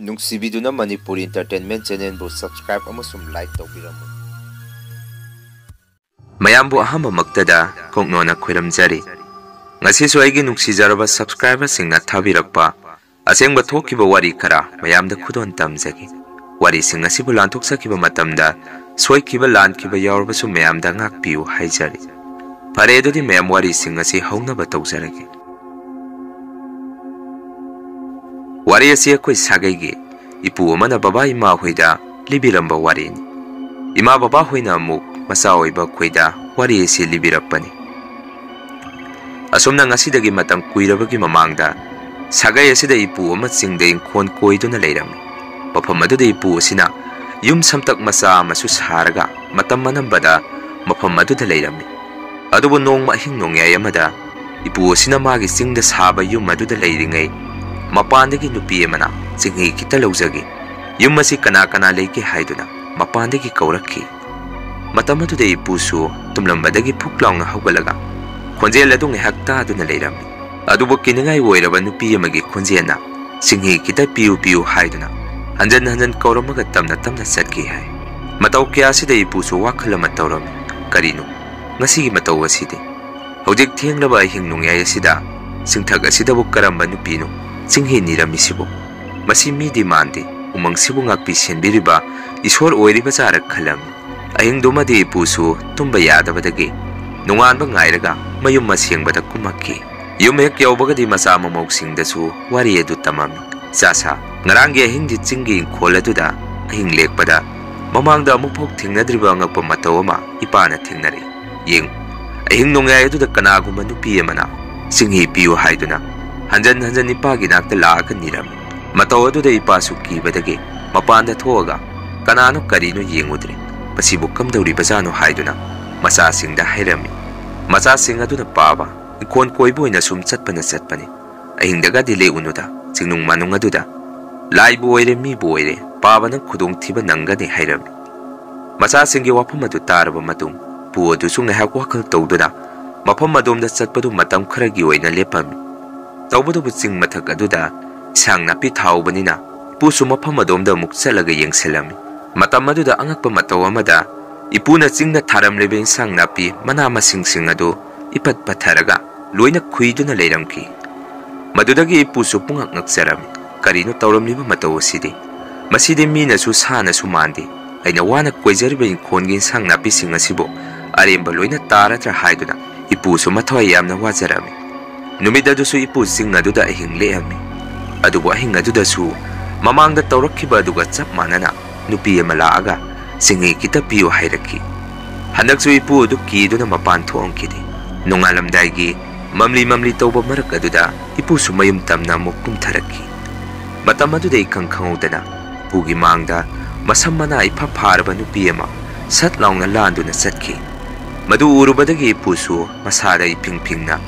ꯅꯨꯡꯁꯤꯕꯤꯗꯨꯅ Manipur ꯏꯟꯇꯔꯇꯦꯟꯃꯦꯟꯠ ꯆꯦꯅꯦꯜꯕꯨ subscribe ꯑꯃꯁꯨꯡ like ꯇꯧꯕꯤꯔꯝꯃꯨ꯫ ꯃꯌꯥꯝꯕꯨ ꯑꯍꯥꯟꯕꯃꯛꯇꯗ ꯀꯣꯛꯅꯣꯟꯅ ꯈꯣꯏꯔꯝꯖꯔꯤ꯫ ꯉꯁꯤꯁꯨ ꯑꯩꯒꯤ ꯅꯨꯡꯁꯤꯖꯔꯕ ꯁꯕꯁꯀ꯭ꯔꯥꯏꯕꯔꯁꯤꯡꯅ ꯊꯥꯕꯤꯔꯛꯄ ꯑꯁꯦꯡꯕ ꯊꯣꯛꯈꯤꯕ ꯋꯥꯔꯤ ꯈꯔ ꯃꯌꯥꯝꯗ ꯈꯨꯗꯣꯟ ꯇꯝꯖꯒꯦ꯫ ꯋꯥꯔꯤꯁꯤꯡ ꯑꯁꯤꯕꯨ ꯂꯥꯟꯊꯣꯛꯆꯈꯤꯕ ꯃꯇꯝꯗ ꯁꯣꯏꯈꯤꯕ ꯂꯥꯟꯈꯤꯕ ꯌꯥꯎꯔꯕꯁꯨ ꯃꯌꯥꯝꯗ ꯉꯥꯛꯄꯤꯌꯨ ꯍꯥꯏꯖꯔꯤ꯫ ꯐꯔꯦ ꯑꯗꯨꯗꯤ ꯃꯌꯥꯝ ꯋꯥꯔꯤꯁꯤꯡ ꯑꯁꯤ ꯍꯧꯅꯕ ꯇꯧꯖꯔꯒꯦ꯫ ꯋꯥꯔꯤ ꯑꯁꯤ ꯑꯩꯈꯣꯏ ꯁꯥꯒꯩꯒꯤ ꯏꯄꯨ ꯑꯃꯅ ꯕꯕꯥ ꯏꯃꯥ ꯍꯣꯏꯗ ꯂꯤꯕꯤꯔꯝꯕ ꯋꯥꯔꯤꯅꯤ꯫ ꯏꯃꯥ ꯕꯕꯥ ꯍꯣꯏꯅ ꯑꯃꯨꯛ ꯃꯆꯥ ꯑꯣꯏꯕ ꯑꯩꯈꯣꯏꯗ ꯋꯥꯔꯤ ꯑꯁꯤ ꯂꯤꯕꯤꯔꯛꯄꯅꯤ꯫ ꯑꯁꯨꯝꯅ ꯉꯁꯤꯗꯒꯤ ꯃꯇꯝ ꯀꯨꯏꯔꯕꯒꯤ ꯃꯃꯥꯡꯗ ꯁꯥꯒꯩ ꯑꯁꯤꯗ ꯏꯄꯨ ꯑꯃ ꯆꯤꯡꯗ ꯏꯪꯈꯣꯜ ꯀꯣꯏꯗꯨꯅ ꯂꯩꯔꯝꯃꯤ꯫ ꯃꯐꯝ ꯑꯗꯨꯗ ꯏꯄꯨ ꯑꯁꯤꯅ ꯌꯨꯝ ꯁꯝꯇꯛ ꯃꯆꯥ ꯑꯃꯁꯨ ꯁꯥꯔꯒ ꯃꯇꯝ ꯑꯅꯝꯕꯗ ꯃꯐꯝ ꯑꯗꯨꯗ ꯂꯩꯔꯝꯃꯤ꯫ ꯑꯗꯨꯕꯨ ꯅꯣꯡꯃ ꯑꯍꯤꯡ ꯅꯣꯡꯌꯥꯏ ꯑꯃꯗ ꯏꯄꯨ ꯑꯁꯤꯅ ꯃꯥꯒꯤ ꯆꯤꯡꯗ ꯁꯥꯕ ꯌꯨꯝ ꯑꯗꯨꯗ ꯂꯩꯔꯤꯉꯩ ꯃꯄꯥꯟꯗꯒꯤ ꯅꯨꯄꯤ ꯑꯃꯅ ꯆꯤꯡꯍꯤ ꯈꯤꯇ ꯂꯧꯖꯒꯦ, ꯌꯨꯝ ꯑꯁꯤ ꯀꯅꯥ ꯀꯅꯥ ꯂꯩꯒꯦ ꯍꯥꯏꯗꯨꯅ ꯃꯄꯥꯟꯗꯒꯤ ꯀꯧꯔꯛꯈꯤ꯫ ꯃꯇꯝ ꯑꯗꯨꯗ ꯏꯄꯨꯁꯨ ꯇꯨꯝꯂꯝꯕꯗꯒꯤ ꯐꯨꯛ ꯂꯥꯎꯅ ꯍꯧꯒꯠꯂꯒ ꯈꯣꯟꯖꯦꯜ ꯑꯗꯨ ꯉꯥꯏꯍꯥꯛ ꯇꯥꯗꯨꯅ ꯂꯩꯔꯝꯃꯤ꯫ ꯑꯗꯨꯕꯨ ꯀꯤꯅꯤꯡꯉꯥꯏ ꯑꯣꯏꯔꯕ ꯅꯨꯄꯤ ꯑꯃꯒꯤ ꯈꯣꯟꯖꯦꯜꯅ ꯆꯤꯡꯍꯤ ꯈꯤꯇ ꯄꯤꯌꯨ ꯄꯤꯌꯨ ꯍꯥꯏꯗꯨꯅ ꯍꯟꯖꯟ ꯍꯟꯖꯟ ꯀꯧꯔꯝꯃꯒ ꯇꯞꯅ ꯇꯞꯅ ꯆꯠꯈꯤ ꯍꯥꯏ꯫ ꯃꯇꯧ ꯀꯌꯥꯁꯤꯗ ꯏꯄꯨꯁꯨ ꯋꯥꯈꯜ ꯑꯃ ꯇꯧꯔꯝꯃꯤ꯫ ꯀꯔꯤꯅꯣ ꯉꯁꯤꯒꯤ ꯃꯇꯧ ꯑꯁꯤꯗꯤ? ꯍꯧꯖꯤꯛ ꯊꯦꯡꯂꯕ ꯑꯍꯤꯡ ꯅꯣꯡꯌꯥꯏ ꯑꯁꯤꯗ ꯆꯤꯡꯊꯛ ꯑꯁꯤꯗꯕꯨ ꯀꯔꯝꯕ ꯅꯨꯄꯤꯅꯣ ꯆꯤꯡꯍꯤ ꯅꯤꯔꯝꯃꯤꯁꯤꯕꯨ? ꯃꯁꯤ ꯃꯤꯗꯤ ꯃꯥꯟꯗꯦ, ꯎꯃꯪꯁꯤꯕꯨ ꯉꯥꯛꯄꯤ ꯁꯦꯟꯕꯤꯔꯤꯕ ꯏꯁꯣꯔ ꯑꯣꯏꯔꯤꯕ ꯖꯥꯔ ꯈꯜꯂꯝꯃꯤ꯫ ꯑꯍꯤꯡꯗꯨꯃꯗꯤ ꯏꯄꯨꯁꯨ ꯇꯨꯝꯕ ꯌꯥꯗꯕꯗꯒꯤ ꯅꯣꯡꯉꯥꯟꯕ ꯉꯥꯏꯔꯒ ꯃꯌꯨꯝ ꯑꯁꯦꯡꯕꯗ ꯀꯨꯝꯃꯛꯈꯤ꯫ ꯌꯨꯝ ꯍꯦꯛ ꯌꯧꯕꯒꯗꯤ ꯃꯆꯥ ꯃꯃꯧꯁꯤꯡꯗꯁꯨ ꯋꯥꯔꯤ ꯑꯗꯨ ꯇꯝꯃꯝꯃꯤ꯫ ꯆꯥꯁꯥ, ꯉꯔꯥꯡꯒꯤ ꯑꯍꯤꯡꯗꯤ ꯆꯤꯡꯒꯤ ꯏꯪꯈꯣꯜ ꯑꯗꯨꯗ ꯑꯍꯤꯡ ꯂꯦꯛꯄꯗ ꯃꯃꯥꯡꯗ ꯑꯃꯨꯛꯐꯥꯎ ꯊꯦꯡꯅꯗ꯭ꯔꯤꯕ ꯑꯉꯛꯄ ꯃꯇꯧ ꯑꯃ ꯏꯄꯥꯅ ꯊꯦꯡꯅꯔꯦ꯫ ꯌꯦꯡꯉꯨ, ꯑꯍꯤꯡ ꯅꯣꯡꯌꯥꯏ ꯑꯗꯨꯗ ꯀꯅꯥꯒꯨꯝꯕ ꯅꯨꯄꯤ ꯑꯃꯅ ꯆꯤꯡꯍꯤ ꯄꯤꯌꯨ ꯍꯥꯏꯗꯨꯅ ꯍꯟꯖꯟ ꯍꯟꯖꯟ ꯏꯄꯥꯒꯤ ꯅꯥꯛꯇ ꯂꯥꯛꯑꯒ ꯅꯤꯔꯝꯃꯤ꯫ ꯃꯇꯧ ꯑꯗꯨꯗ ꯏꯄꯥꯁꯨ ꯀꯤꯕꯗꯒꯤ ꯃꯄꯥꯟꯗ ꯊꯣꯛꯑꯒ ꯀꯅꯥꯅꯣ ꯀꯔꯤꯅꯣ ꯌꯦꯡꯉꯨꯗ꯭ꯔꯦ, ꯃꯁꯤꯕꯨ ꯀꯝꯗꯧꯔꯤꯕꯖꯥꯠꯅꯣ ꯍꯥꯏꯗꯨꯅ ꯃꯆꯥꯁꯤꯡꯗ ꯍꯥꯏꯔꯝꯃꯤ꯫ ꯃꯆꯥꯁꯤꯡ ꯑꯗꯨꯅ ꯄꯥꯕ ꯏꯪꯈꯣꯜ ꯀꯣꯏꯕ ꯑꯣꯏꯅ ꯁꯨꯝ ꯆꯠꯄꯅꯤ꯫ ꯑꯍꯤꯡꯗꯒꯗꯤ ꯂꯦꯛꯎꯅꯨꯗ, ꯆꯤꯡꯅꯨꯡ ꯃꯥꯅꯨꯡ ꯑꯗꯨꯗ ꯂꯥꯏꯕꯨ ꯑꯣꯏꯔꯦ ꯃꯤꯕꯨ ꯑꯣꯏꯔꯦ ꯄꯥꯕꯅ ꯈꯨꯗꯣꯡꯊꯤꯕ ꯅꯪꯒꯅꯤ ꯍꯥꯏꯔꯝꯃꯤ꯫ ꯃꯆꯥꯁꯤꯡꯒꯤ ꯋꯥꯐꯝ ꯑꯗꯨ ꯇꯥꯔꯕ ꯃꯇꯨꯡ ꯄꯨ ꯑꯗꯨꯁꯨ ꯉꯥꯏꯍꯥꯛ ꯋꯥꯈꯜ ꯇꯧꯗꯨꯅ ꯃꯐꯝ ꯑꯗꯣꯝꯗ ꯆꯠꯄꯗꯨ ꯃꯇꯝ ꯈꯔꯒꯤ ꯑꯣꯏꯅ ꯂꯦꯞꯄꯝꯃꯤ꯫ ꯇꯧꯕꯇꯕꯨ ꯆꯤꯡ ꯃꯊꯛ ꯑꯗꯨꯗ ꯏꯁꯥꯡ ꯅꯥꯄꯤ ꯊꯥꯍꯧꯕꯅꯤꯅ ꯏꯄꯨꯁꯨ ꯃꯐꯝ ꯑꯗꯣꯝꯗ ꯑꯃꯨꯛ ꯆꯠꯂꯒ ꯌꯦꯡꯁꯤꯜꯂꯝꯃꯤ꯫ ꯃꯇꯝ ꯑꯗꯨꯗ ꯑꯉꯛꯄ ꯃꯇꯧ ꯑꯃꯗ ꯏꯄꯨꯅ ꯆꯤꯡꯗ ꯊꯥꯔꯝꯂꯤꯕ ꯏꯟꯁꯥꯡ ꯅꯥꯄꯤ ꯃꯅꯥ ꯃꯁꯤꯡꯁꯤꯡ ꯑꯗꯨ ꯏꯄꯠ ꯄꯠꯊꯔꯒ ꯂꯣꯏꯅ ꯈꯨꯏꯗꯨꯅ ꯂꯩꯔꯝꯈꯤ꯫ ꯃꯗꯨꯗꯒꯤ ꯏꯄꯨꯁꯨ ꯄꯨꯡꯉꯛ ꯉꯛꯆꯔꯝꯃꯤ꯫ ꯀꯔꯤꯅꯣ ꯇꯧꯔꯝꯂꯤꯕ ꯃꯇꯧ ꯑꯁꯤꯗꯤ? ꯃꯁꯤꯗꯤ ꯃꯤꯅꯁꯨ ꯁꯥꯅꯁꯨ ꯃꯥꯟꯗꯦ꯫ ꯑꯩꯅ ꯋꯥꯅ ꯀꯣꯏꯖꯔꯤꯕ ꯏꯪꯈꯣꯜꯒꯤ ꯏꯟꯁꯥꯡ ꯅꯥꯄꯤꯁꯤꯡ ꯑꯁꯤꯕꯨ ꯑꯔꯦꯝꯕ ꯂꯣꯏꯅ ꯇꯥꯔꯗ꯭ꯔꯥ ꯍꯥꯏꯗꯨꯅ ꯏꯄꯨꯁꯨ ꯃꯊ꯭ꯋꯥꯏ ꯌꯥꯝꯅ ꯋꯥꯖꯔꯝꯃꯤ꯫ ꯅꯨꯃꯤꯠ ꯑꯗꯨꯁꯨ ꯏꯄꯨ ꯆꯤꯡ ꯑꯗꯨꯗ ꯑꯍꯤꯡ ꯂꯦꯛꯑꯝꯃꯤ꯫ ꯑꯗꯨꯕꯨ ꯑꯍꯤꯡ ꯑꯗꯨꯗꯁꯨ ꯃꯃꯥꯡꯗ ꯇꯧꯔꯛꯈꯤꯕ ꯑꯗꯨꯒ ꯆꯞ ꯃꯥꯟꯅꯅ ꯅꯨꯄꯤ ꯑꯃ ꯂꯥꯛꯑꯒ ꯆꯤꯡꯍꯤ ꯈꯤꯇ ꯄꯤꯌꯨ ꯍꯥꯏꯔꯛꯈꯤ꯫ ꯍꯟꯗꯛꯁꯨ ꯏꯄꯨ ꯑꯗꯨ ꯀꯤꯗꯨꯅ ꯃꯄꯥꯟ ꯊꯣꯛꯑꯝꯈꯤꯗꯦ꯫ ꯅꯣꯡꯉꯥꯜꯂꯝꯗꯥꯏꯒꯤ ꯃꯝꯂꯤ ꯇꯧꯕ ꯃꯔꯛ ꯑꯗꯨꯗ ꯏꯄꯨꯁꯨ ꯃꯌꯨꯝ ꯇꯝꯅ ꯑꯃꯨꯛ ꯀꯨꯝꯊꯔꯛꯈꯤ꯫ ꯃꯇꯝ ꯑꯗꯨꯗ ꯏꯈꯪ ꯈꯪꯍꯧꯗꯅ ꯏꯄꯨꯒꯤ ꯃꯥꯡꯗ ꯃꯁꯝ ꯃꯅꯥ ꯏꯐ ꯐꯥꯔꯕ ꯅꯨꯄꯤ ꯑꯃ ꯁꯠ ꯂꯥꯎꯅ ꯂꯥꯟꯗꯨꯅ ꯆꯠꯈꯤ꯫ ꯃꯗꯨ ꯎꯔꯨꯕꯗꯒꯤ ꯏꯄꯨꯁꯨ ꯃꯁꯥꯗ ꯏꯐꯤꯡ ꯐꯤꯡꯅ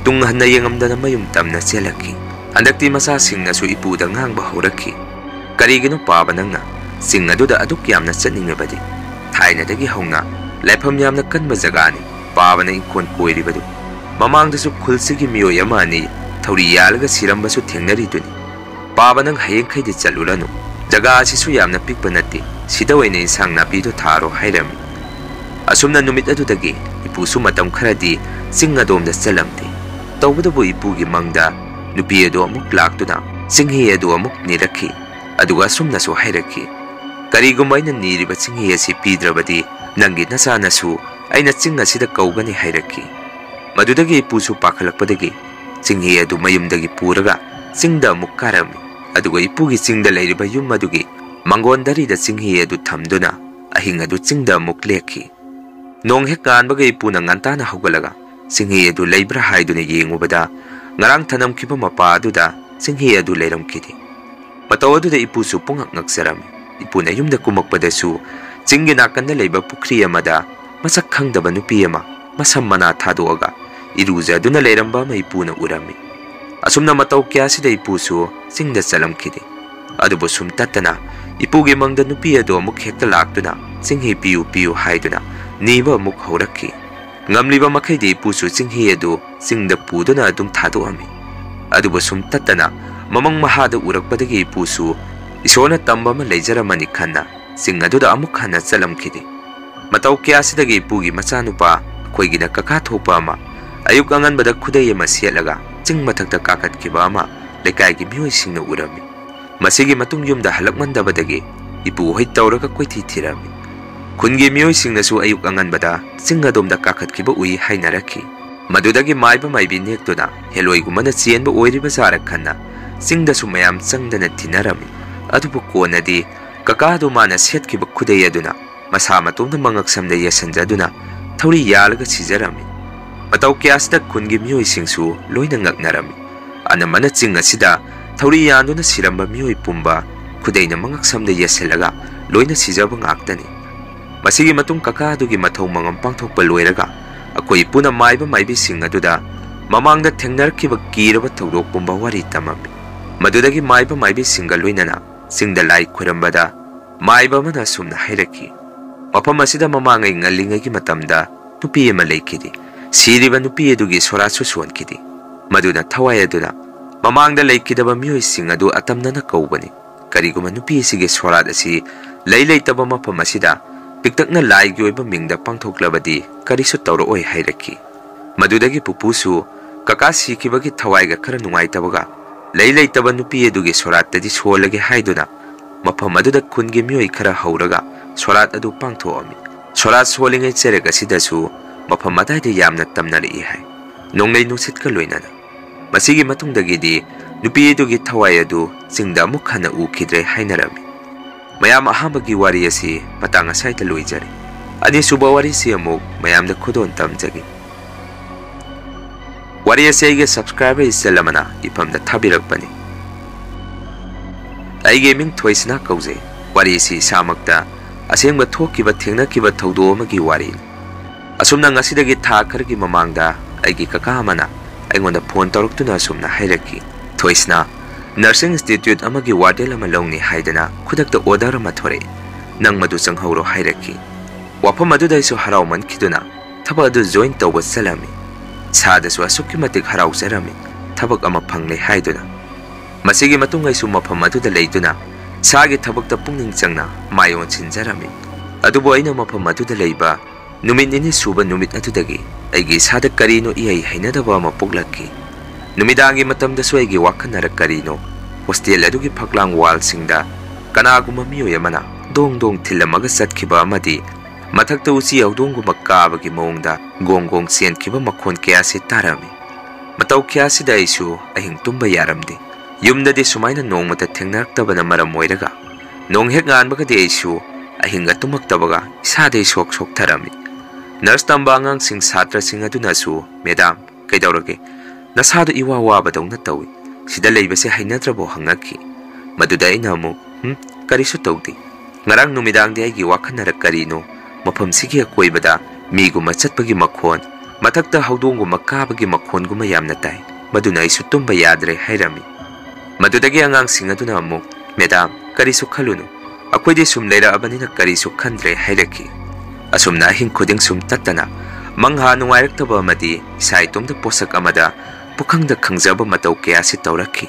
ꯇꯨꯡ ꯍꯟꯅ ꯌꯦꯡꯉꯝꯗꯅ ꯃꯌꯨꯝ ꯇꯝꯅ ꯆꯦꯜꯂꯛꯈꯤ꯫ ꯍꯟꯗꯛꯇꯤ ꯃꯆꯥꯁꯤꯡꯅꯁꯨ ꯏꯄꯨꯗ ꯉꯥꯡꯕ ꯍꯧꯔꯛꯈꯤ꯫ ꯀꯔꯤꯒꯤꯅꯣ ꯄꯥꯕ ꯅꯪꯅ ꯆꯤꯡ ꯑꯗꯨꯗ ꯑꯗꯨꯛ ꯌꯥꯝꯅ ꯆꯠꯅꯤꯡꯉꯕꯗꯤ? ꯊꯥꯏꯅꯗꯒꯤ ꯍꯧꯅ ꯂꯥꯏꯐꯝ ꯌꯥꯝꯅ ꯀꯟꯕ ꯖꯒꯥꯅꯤ ꯄꯥꯕꯅ ꯏꯪꯈꯣꯜ ꯀꯣꯏꯔꯤꯕꯗꯨ꯫ ꯃꯃꯥꯡꯗꯁꯨ ꯈꯨꯜꯁꯤꯒꯤ ꯃꯤꯑꯣꯏ ꯑꯃ ꯑꯅꯤ ꯊꯧꯔꯤ ꯌꯥꯜꯂꯒ ꯁꯤꯔꯝꯕꯁꯨ ꯊꯦꯡꯅꯔꯤꯗꯨꯅꯤ꯫ ꯄꯥꯕ ꯅꯪ ꯍꯌꯦꯡꯈꯩꯗꯤ ꯆꯠꯂꯨꯔꯅꯨ, ꯖꯒꯥ ꯑꯁꯤꯁꯨ ꯌꯥꯝꯅ ꯄꯤꯛꯄ ꯅꯠꯇꯦ, ꯁꯤꯗ ꯑꯣꯏꯅ ꯏꯟꯁꯥꯡ ꯅꯥꯄꯤꯗꯨ ꯊꯥꯔꯣ ꯍꯥꯏꯔꯝꯃꯤ꯫ ꯑꯁꯨꯝꯅ ꯅꯨꯃꯤꯠ ꯑꯗꯨꯗꯒꯤ ꯏꯄꯨꯁꯨ ꯃꯇꯝ ꯈꯔꯗꯤ ꯆꯤꯡ ꯑꯗꯣꯝꯗ ꯆꯠꯂꯝꯗꯦ꯫ ꯇꯧꯕꯇꯕꯨ ꯏꯄꯨꯒꯤ ꯃꯪꯗ ꯅꯨꯄꯤ ꯑꯗꯨ ꯑꯃꯨꯛ ꯂꯥꯛꯇꯨꯅ ꯆꯤꯡꯍꯤ ꯑꯗꯨ ꯑꯃꯨꯛ ꯅꯤꯔꯛꯈꯤ꯫ ꯑꯗꯨꯒ ꯑꯁꯨꯝꯅꯁꯨ ꯍꯥꯏꯔꯛꯈꯤ, ꯀꯔꯤꯒꯨꯝꯕ ꯑꯩꯅ ꯅꯤꯔꯤꯕ ꯆꯤꯡꯍꯤ ꯑꯁꯤ ꯄꯤꯗ꯭ꯔꯕꯗꯤ ꯅꯪꯒꯤ ꯅꯆꯥꯅꯁꯨ ꯑꯩꯅ ꯆꯤꯡ ꯑꯁꯤꯗ ꯀꯧꯒꯅꯤ ꯍꯥꯏꯔꯛꯈꯤ꯫ ꯃꯗꯨꯗꯒꯤ ꯏꯄꯨꯁꯨ ꯄꯥꯈꯠꯂꯛꯄꯗꯒꯤ ꯆꯤꯡꯍꯤ ꯑꯗꯨ ꯃꯌꯨꯝꯗꯒꯤ ꯄꯨꯔꯒ ꯆꯤꯡꯗ ꯑꯃꯨꯛ ꯀꯥꯔꯝꯃꯤ꯫ ꯑꯗꯨꯒ ꯏꯄꯨꯒꯤ ꯆꯤꯡꯗ ꯂꯩꯔꯤꯕ ꯌꯨꯝ ꯑꯗꯨꯒꯤ ꯃꯥꯡꯒꯣꯟꯗꯔꯤꯗ ꯆꯤꯡꯍꯤ ꯑꯗꯨ ꯊꯝꯗꯨꯅ ꯑꯍꯤꯡ ꯑꯗꯨ ꯆꯤꯡꯗ ꯑꯃꯨꯛ ꯂꯦꯛꯈꯤ꯫ ꯅꯣꯡ ꯍꯦꯛ ꯉꯥꯟꯕꯒ ꯏꯄꯨꯅ ꯉꯟꯇꯥꯅ ꯍꯧꯒꯠꯂꯒ ꯆꯤꯡꯍꯤ ꯑꯗꯨ ꯂꯩꯕ꯭ꯔꯥ ꯍꯥꯏꯗꯨꯅ ꯌꯦꯡꯉꯨꯕꯗ ꯉꯔꯥꯡ ꯊꯅꯝꯈꯤꯕ ꯃꯄꯥ ꯑꯗꯨꯗ ꯆꯤꯡꯍꯤ ꯑꯗꯨ ꯂꯩꯔꯝꯈꯤꯗꯦ꯫ ꯃꯇꯧ ꯑꯗꯨꯗ ꯏꯄꯨꯁꯨ ꯄꯨꯡꯉꯛ ꯉꯛꯆꯔꯝꯃꯤ꯫ ꯏꯄꯨꯅ ꯌꯨꯝꯗ ꯀꯨꯝꯃꯛꯄꯗꯁꯨ ꯆꯤꯡꯒꯤ ꯅꯥꯀꯟꯗ ꯂꯩꯕ ꯄꯨꯈ꯭ꯔꯤ ꯑꯃꯗ ꯃꯁꯛ ꯈꯪꯗꯕ ꯅꯨꯄꯤ ꯑꯃ ꯃꯁꯝ ꯃꯅꯥ ꯊꯥꯗꯣꯛꯑꯒ ꯏꯔꯨꯖꯗꯨꯅ ꯂꯩꯔꯝꯕ ꯑꯃ ꯏꯄꯨꯅ ꯎꯔꯝꯃꯤ꯫ ꯑꯁꯨꯝꯅ ꯃꯇꯧ ꯀꯌꯥꯁꯤꯗ ꯏꯄꯨꯁꯨ ꯆꯤꯡꯗ ꯆꯠꯂꯝꯈꯤꯗꯦ꯫ ꯑꯗꯨꯕꯨ ꯁꯨꯝ ꯇꯠꯇꯅ ꯏꯄꯨꯒꯤ ꯃꯪꯗ ꯅꯨꯄꯤ ꯑꯗꯨ ꯑꯃꯨꯛ ꯍꯦꯛꯇ ꯂꯥꯛꯇꯨꯅ ꯆꯤꯡꯍꯤ ꯄꯤꯌꯨ ꯄꯤꯌꯨ ꯍꯥꯏꯗꯨꯅ ꯅꯤꯕ ꯑꯃꯨꯛ ꯍꯧꯔꯛꯈꯤ꯫ ꯉꯝꯂꯤꯕ ꯃꯈꯩꯗꯤ ꯏꯄꯨꯁꯨ ꯆꯤꯡꯍꯤ ꯑꯗꯨ ꯆꯤꯡꯗ ꯄꯨꯗꯨꯅ ꯑꯗꯨꯝ ꯊꯥꯗꯣꯛꯑꯝꯃꯤ꯫ ꯑꯗꯨꯕꯨ ꯁꯨꯝ ꯇꯠꯇꯅ ꯃꯃꯪ ꯃꯍꯥꯗ ꯎꯔꯛꯄꯗꯒꯤ ꯏꯄꯨꯁꯨ Isona tamba ma leijaramani khanna sing aduda amuk hana chalamkhidi matau kya sidagi ipugi machanupa khoigina kaka thopa ama ayuk anganbada khudai ama sialaga ching mathakta kakatkiba ama lekai mioi singna urami masigi matung yumda halakmandabadagi ipu hoi tawraga koithi thirami khungi mioi singnasu ayuk anganbada ching adomda kakatkiba ui hainaraki madudagi maiba maibi nektuna heloi gumana chienba oiriba zara khanna singdasu mayam changdana thinarami adubu konadi kakadu mana setkiba khudai aduna masa matumda mangaksamda yasanjaduna thori yalaga sijarami matau kyasda khungi mioi singsu loina ngaknarami anamana ching asida thori yanduna siramba mioi pumba khudaina mangaksamda yaselaga loina sijaba ngaktani masigi matung kakadugi mathau mangam pangthokpa loiraga akoi puna maiba maibi sing aduda mamangda thengnarkiba kiraba thawdok pumba wari tamami madudagi maiba maibi singa loinana singda lai khurambada maiba mana sumna hairaki mafam asida mamangai ngalingagi matamda nupi ama leikidi siriba nupi adugi sorasu suankidi maduna thawai aduna mamangda leikidaba mioi sing adu atamnana kaubani kariguma nupi sige sorad asi leitaba mafam asida piktakna lai gi oiba mingda pangthoklabadi karisu tawro oi hairaki madudagi pupusu kaka sikibagi thawai ga khara nungai tabaga leitaba nupi adugi sorat tadi solage haiduna mafam aduda khungi mioi khara hauraga sorat adu pangthoami sorat solingai cherega sidasu mafam adai yamna tamnari hai nonglei nusit ka loinana masigi matungdagidi nupi adugi thawai adu chingda mukhana ukhidre hainarami mayam ahambagi wari asi patang asai ta loijari ani suba wari si amuk mayam da khudon tamjagi wari asi ge subscriber iselamana ipam da thabirakpani ai gaming thoisna kauje wari si samakta asengba thokiba thengnakiba thawdo amagi wari asumna ngasidagi tha khargi mamangda aigi kaka amana aingonda phone tawruktuna asumna hairaki thoisna Nursing Institute amagi wadel ama longni haidana khudakta order ama thore nang madu changhoro hairaki wafam adu daisu harauman khiduna thaba adu join tawba salami sada su asukki matik harau sarami thabak ama phangle haiduna masigi matung aisu mafam adu da leiduna sagi thabak ta pungning changna mayon chinjarami adu boina mafam adu da leiba numit ini suba numit adu dagi aigi sada karino iyai hainadaba ama puglaki Numidangi matam da suaigi wakanara karino hostel adugi phaklang wall singda kanaguma miyo yamana dong thilamaga satkiba amadi mathakta usi yaudonguma kabagi mongda gong sienkiba makhon kya se tarami matau kya sida isu ahing tumba yaramdi yumdadi sumaina nongmata thengnaraktabana maram moiraga nong hek nganbaga de isu ahinga tumaktabaga isade sok tharami nurse tambangang sing satra sing aduna su madam kaidawrage nasadu iwa wabadawna tawi sida leibase hainadrabo hangaki maduda ina mu karisu tawdi ngarang numidangdi aigi wakhanara karino mafam sigi akoibada miguma chatpagi makhon mathakta haudonguma kabagi makhonguma yamna tai maduna isu tumba yadre hairami madudagi angang singaduna mu madam karisu khalunu akoide sum leira abanina karisu khandre hairaki asumna hin khuding sum tatana mangha nungairaktaba amadi saitumda posak amada pukhangda khangjaba matau kya si tawraki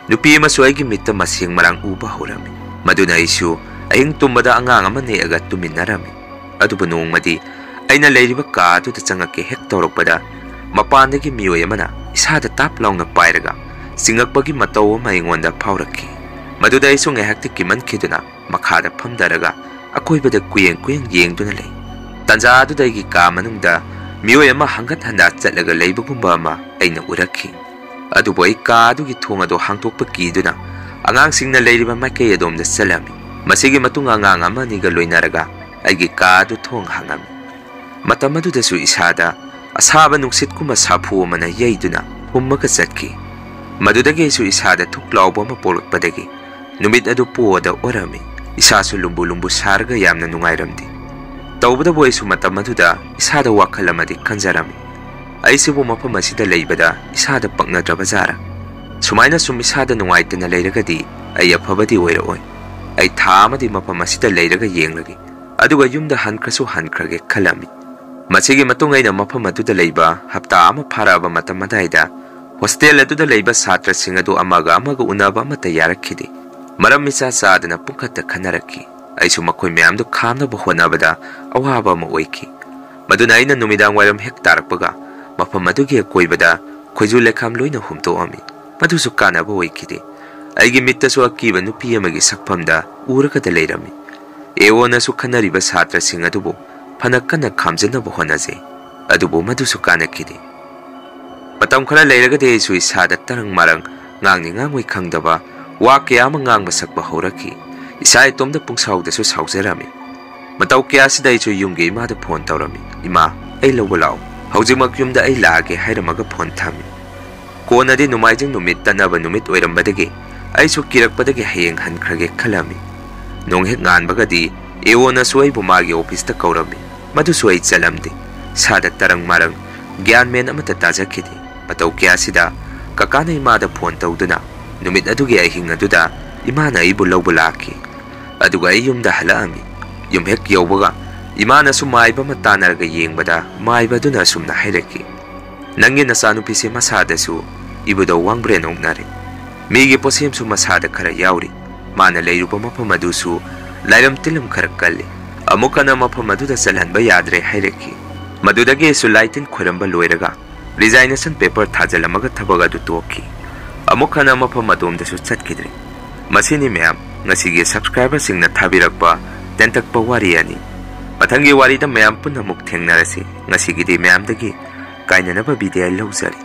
nupi amasu aigi mitta masing marang uba horami maduna isu aying tumbada angang ama ne aga tuminarami adubu nongmadi aina leiriba ka adu da changake hek tawrokpada mapandagi mioi amana isada tap laungna pairaga singakpagi matau ama ingonda phawraki maduda isu ngehakti kiman khiduna makhada phamdaraga akoibada kuyeng yengduna lei tanja adu daigi ka manungda mioi ama hangat handa chatlaga leibagumba ama aina uraki adubo ai ka adugi thong ado hangtokpa kiduna angang singna leiriba maikei adomda salami masigi matung angang ama niga loinaraga aigi ka adu thong hangami matam adu dasu isada asaba nuksit kuma saphu mana yeiduna hummaga chatki madudagi isu isada thuklauba ama polakpadagi numit adu poda orami isasu lumbu sarga yamna nungairamdi tawbada boy su matam aduda isada wakhalamadi kanjarami aisibu mafam asida leibada isada paknadraba zara sumaina sum isada nungaitana leiragadi ai afabadi oiroi ai thamadi mafam asida leiraga yenglagi aduga yumda hankrage khalami masigi matung aina mafam aduda leiba hapta ama pharaba matam adaida hostel aduda leiba satra sing adu amaga unaba amata yarakhidi Maram misa saadana pungkhatta khanaraki. Aisu makhoi mayamdu khamnaba honabada awaba ama oiki. Maduna aina numidang wairam hek tarakpaga mafam adugi akoibada khoizu lekham loina humtoami. Madusu kanaba oikide. Aigi mittasu akiba nupi amagi sakpamda urakada leirami. Ewonasu khanariba satrasing adubu phanakana khamjanaba honaje. Adubu madusu kanakide. Matam khara leiragade isu isada tarang marang ngangni ngangoi khangdaba wa kya ama ngangba sakba horaki. Isai tomda pungsawdasu sawjarami. Matau kya sida isu yumge imada phone tawrami. Ima ai lawba law. Haujimak yumda ai laage hairamaga phone thami. Konadi numaijing numit tanaba numit oirambadagi aisu kirakpadagi hayeng hankrage khalami. Nonghek nganbagadi ewonasu ai bumagi office ta kaurami. Madusu ai chalamdi. Sada tarang marang gyan men amata tajakidi. Matau kya sida kakana imada phone tawduna numit adugi ai hingaduda imana ibu lawba laki. Aduga ai yumda halaami. Yumhek yawbaga imana su maiba matanarga yengbada maiba duna sumna hairaki. Nangi nasanu pisi masada su ibuda wangbren ongnare. Migi posem su masada kara yauri. Mana leiruba mapamadu su lairam tilam kara kalli. Amukana mapamadu da salhanba yadre hairaki. Madudagi su laitin khuramba loiraga. Resignation paper thajalamaga thabaga du toki. Amukana mapamadom da su chatkidri. Masini mayam ngasigi subscriber singna thabirakpa tentakpa wariyani. Mathangi warida mayam punna muk thengnarasi ngasigi di mayam dagi kainanaba video lawjari.